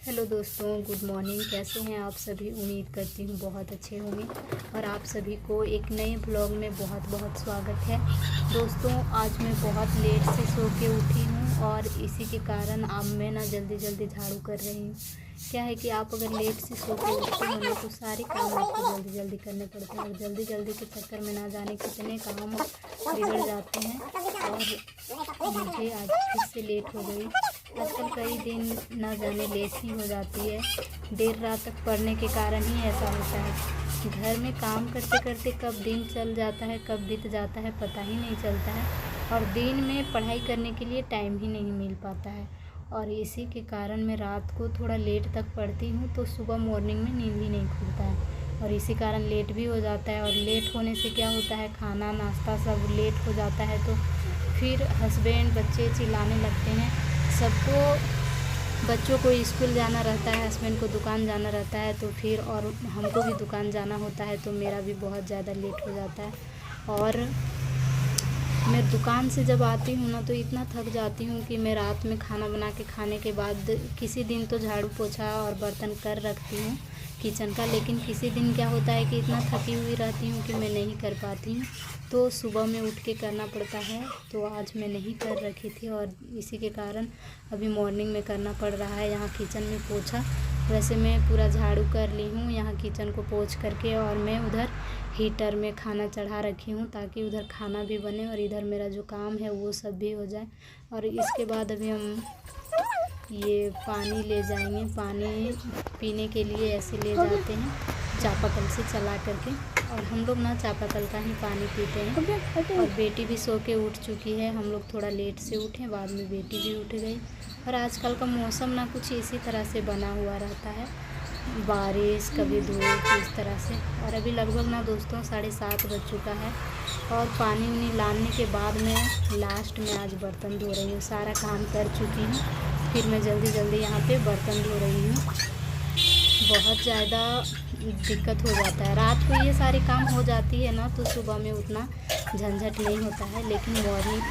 Hello दोस्तों, good morning. कैसे हैं आप सभी? उम्मीद करती हूँ बहुत अच्छे होंगे। और आप सभी को एक नए ब्लॉग में बहुत बहुत स्वागत है। दोस्तों, आज मैं बहुत लेट से सो के उठी हूँ और इसी के कारण अब मैं ना जल्दी जल्दी झाड़ू कर रही हूँ। क्या है कि आप अगर लेट से सो के उठते हो ना तो सारे काम आपको जल्दी जल्दी करने पड़ते हैं और जल्दी जल्दी के चक्कर में ना जाने कितने काम बिगड़ जाते हैं। और मुझे आज फिर से लेट हो गई। आजकल कई दिन ना जाने लेट ही हो जाती है। देर रात तक पढ़ने के कारण ही ऐसा होता है। घर में काम करते करते कब दिन चल जाता है, कब बीत जाता है, पता ही नहीं चलता है। और दिन में पढ़ाई करने के लिए टाइम ही नहीं मिल पाता है। और इसी के कारण मैं रात को थोड़ा लेट तक पढ़ती हूँ तो सुबह मॉर्निंग में नींद ही नहीं खुलता है और इसी कारण लेट भी हो जाता है। और लेट होने से क्या होता है, खाना नाश्ता सब लेट हो जाता है तो फिर हस्बैंड बच्चे चिल्लाने लगते हैं। सबको बच्चों को स्कूल जाना रहता है, हस्बैंड को दुकान जाना रहता है तो फिर और हमको भी दुकान जाना होता है तो मेरा भी बहुत ज़्यादा लेट हो जाता है। और मैं दुकान से जब आती हूँ ना तो इतना थक जाती हूँ कि मैं रात में खाना बना के खाने के बाद किसी दिन तो झाड़ू पोछा और बर्तन कर रखती हूँ किचन का, लेकिन किसी दिन क्या होता है कि इतना थकी हुई रहती हूँ कि मैं नहीं कर पाती हूँ तो सुबह में उठ के करना पड़ता है। तो आज मैं नहीं कर रखी थी और इसी के कारण अभी मॉर्निंग में करना पड़ रहा है। यहाँ किचन में पोछा, वैसे मैं पूरा झाड़ू कर ली हूँ यहाँ किचन को पोंछ करके, और मैं उधर हीटर में खाना चढ़ा रखी हूँ ताकि उधर खाना भी बने और इधर मेरा जो काम है वो सब भी हो जाए। और इसके बाद अभी हम ये पानी ले जाएंगे, पानी पीने के लिए ऐसे ले जाते हैं चापाकल से चला करके। और हम लोग ना चापाकल का ही पानी पीते हैं। और बेटी भी सो के उठ चुकी है, हम लोग थोड़ा लेट से उठे, बाद में बेटी भी उठ गई। और आजकल का मौसम ना कुछ इसी तरह से बना हुआ रहता है, बारिश कभी धूप, इस तरह से। और अभी लगभग ना दोस्तों 7:30 बज चुका है और पानी उनी लाने के बाद मैं लास्ट में आज बर्तन धो रही हूँ। सारा काम कर चुकी हूँ, फिर मैं जल्दी जल्दी यहाँ पे बर्तन धो रही हूँ। बहुत ज़्यादा दिक्कत हो जाता है, रात को ये सारे काम हो जाती है ना तो सुबह में उतना झंझट नहीं होता है। लेकिन मॉर्निंग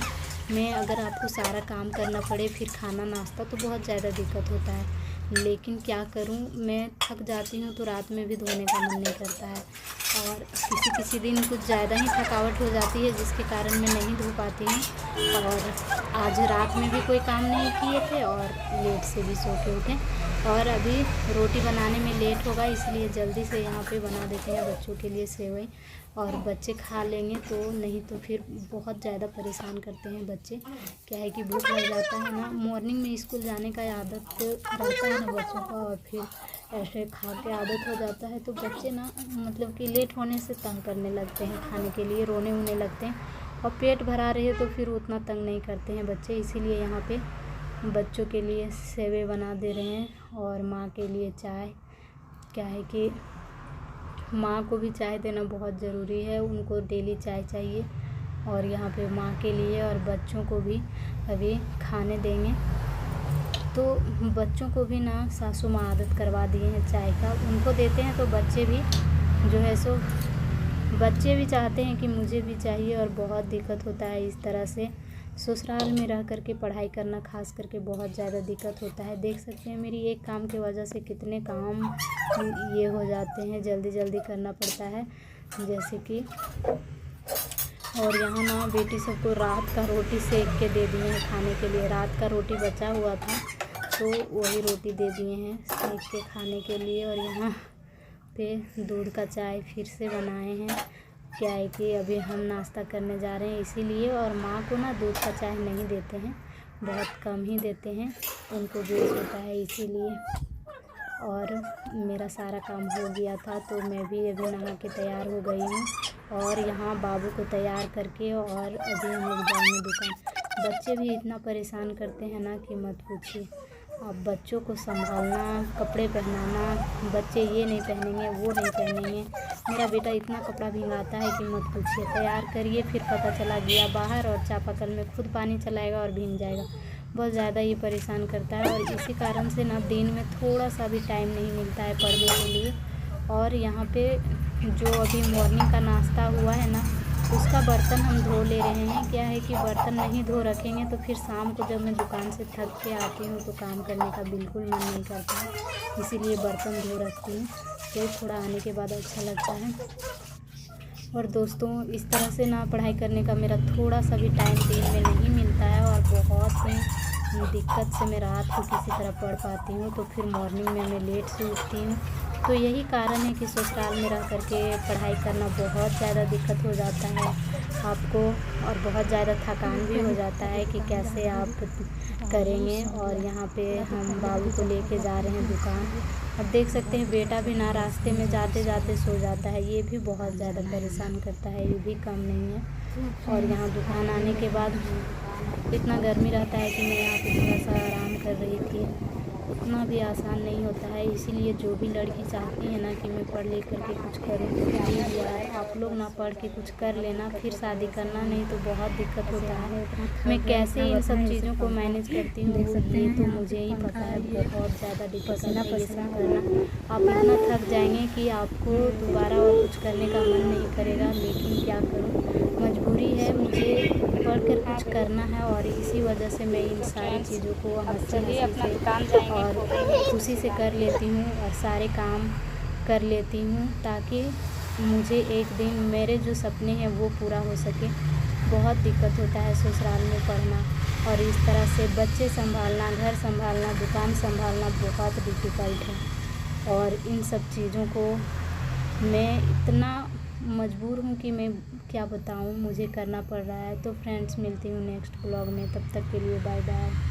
में अगर आपको सारा काम करना पड़े, फिर खाना नाश्ता, तो बहुत ज़्यादा दिक्कत होता है। लेकिन क्या करूं, मैं थक जाती हूं तो रात में भी धोने का मन नहीं करता है। और किसी दिन कुछ ज़्यादा ही थकावट हो जाती है जिसके कारण मैं नहीं धो पाती हूँ। और आज रात में भी कोई काम नहीं किए थे और लेट से भी सो के उठे। और अभी रोटी बनाने में लेट होगा इसलिए जल्दी से यहाँ पे बना देते हैं बच्चों के लिए सेवई, और बच्चे खा लेंगे तो नहीं तो फिर बहुत ज़्यादा परेशान करते हैं बच्चे। क्या है कि भूख लग जाता है ना, मॉर्निंग में स्कूल जाने का आदत रहता है ना बच्चों का, और फिर ऐसे खा के आदत हो जाता है तो बच्चे ना मतलब कि लेट होने से तंग करने लगते हैं, खाने के लिए रोने वोने लगते हैं। और पेट भरा रहे तो फिर उतना तंग नहीं करते हैं बच्चे, इसीलिए यहाँ पे बच्चों के लिए सेवई बना दे रहे हैं और माँ के लिए चाय। क्या है कि माँ को भी चाय देना बहुत ज़रूरी है, उनको डेली चाय चाहिए। और यहाँ पे माँ के लिए और बच्चों को भी अभी खाने देंगे। तो बच्चों को भी ना सासू माँ आदत करवा दिए हैं चाय का, उनको देते हैं तो बच्चे भी जो है सो बच्चे भी चाहते हैं कि मुझे भी चाहिए। और बहुत दिक्कत होता है इस तरह से ससुराल में रह करके पढ़ाई करना, खास करके बहुत ज़्यादा दिक्कत होता है। देख सकते हैं मेरी एक काम की वजह से कितने काम ये हो जाते हैं, जल्दी जल्दी करना पड़ता है जैसे कि। और यहाँ ना बेटी सबको रात का रोटी सेक के दे दिए हैं खाने के लिए, रात का रोटी बचा हुआ था तो वही रोटी दे दिए हैं सेक के खाने के लिए। और यहाँ पे दूध का चाय फिर से बनाए हैं। क्या है कि अभी हम नाश्ता करने जा रहे हैं इसीलिए। और माँ को ना दूध का चाय नहीं देते हैं, बहुत कम ही देते हैं, उनको गैस होता है इसीलिए। और मेरा सारा काम हो गया था तो मैं भी अभी नहा के तैयार हो गई हूँ और यहाँ बाबू को तैयार करके और अभी हम लोग जाएंगे दुकान। बच्चे भी इतना परेशान करते हैं ना कि मत पूछिए। अब बच्चों को संभालना, कपड़े पहनाना, बच्चे ये नहीं पहनेंगे वो नहीं पहनेंगे। मेरा बेटा इतना कपड़ा भिंगाता है कि मत पूछिए। तैयार करिए, फिर पता चला गया बाहर और चापाकल में खुद पानी चलाएगा और भीग जाएगा। बहुत ज़्यादा ही परेशान करता है और इसी कारण से ना दिन में थोड़ा सा भी टाइम नहीं मिलता है पढ़ने के लिए। और यहाँ पे जो अभी मॉर्निंग का नाश्ता हुआ है ना उसका बर्तन हम धो ले रहे हैं। क्या है कि बर्तन नहीं धो रखेंगे तो फिर शाम को जब मैं दुकान से थक के आती हूँ तो काम करने का बिल्कुल मन नहीं करता है, इसीलिए बर्तन धो रखती हूँ तो थोड़ा आने के बाद अच्छा लगता है। और दोस्तों इस तरह से ना पढ़ाई करने का मेरा थोड़ा सा भी टाइम दिन में नहीं मिलता है और बहुत ही दिक्कत से मैं रात को किसी तरह पढ़ पाती हूँ, तो फिर मॉर्निंग में मैं लेट से उठती हूँ। तो यही कारण है कि ससुराल में रह करके पढ़ाई करना बहुत ज़्यादा दिक्कत हो जाता है आपको, और बहुत ज़्यादा थकान भी हो जाता है कि कैसे आप करेंगे। और यहाँ पे हम बाबू को लेके जा रहे हैं दुकान। अब देख सकते हैं बेटा भी ना रास्ते में जाते जाते सो जाता है, ये भी बहुत ज़्यादा परेशान करता है, ये भी कम नहीं है। और यहाँ दुकान आने के बाद इतना गर्मी रहता है कि मैं यहाँ पे थोड़ा सा आराम कर रही थी, उतना भी आसान नहीं होता है। इसीलिए जो भी लड़की चाहती है ना कि मैं पढ़ लिख करके कुछ करूँ, प्लीज़ यार आप लोग ना पढ़ के कुछ कर लेना, फिर शादी करना, नहीं तो बहुत दिक्कत होता है। मैं कैसे इन सब चीज़ों को मैनेज करती हूँ ये तो मुझे ही पता है, बहुत ज़्यादा दिक्कत है ये सब करना। आप इतना थक जाएंगे कि आपको दोबारा और कुछ करने का मन नहीं करेगा, लेकिन क्या करूँ, मजबूरी है, मुझे पढ़ कर कुछ करना है। और इसी वजह से मैं इन सारी चीज़ों को हंसी और खुशी से कर लेती हूँ और सारे काम कर लेती हूँ, ताकि मुझे एक दिन मेरे जो सपने हैं वो पूरा हो सके। बहुत दिक्कत होता है ससुराल में पढ़ना, और इस तरह से बच्चे संभालना, घर संभालना, दुकान संभालना बहुत डिफ़िकल्ट है। और इन सब चीज़ों को मैं इतना मजबूर हूँ कि मैं क्या बताऊँ, मुझे करना पड़ रहा है। तो फ्रेंड्स मिलती हूँ नेक्स्ट ब्लॉग में, तब तक के लिए बाय बाय।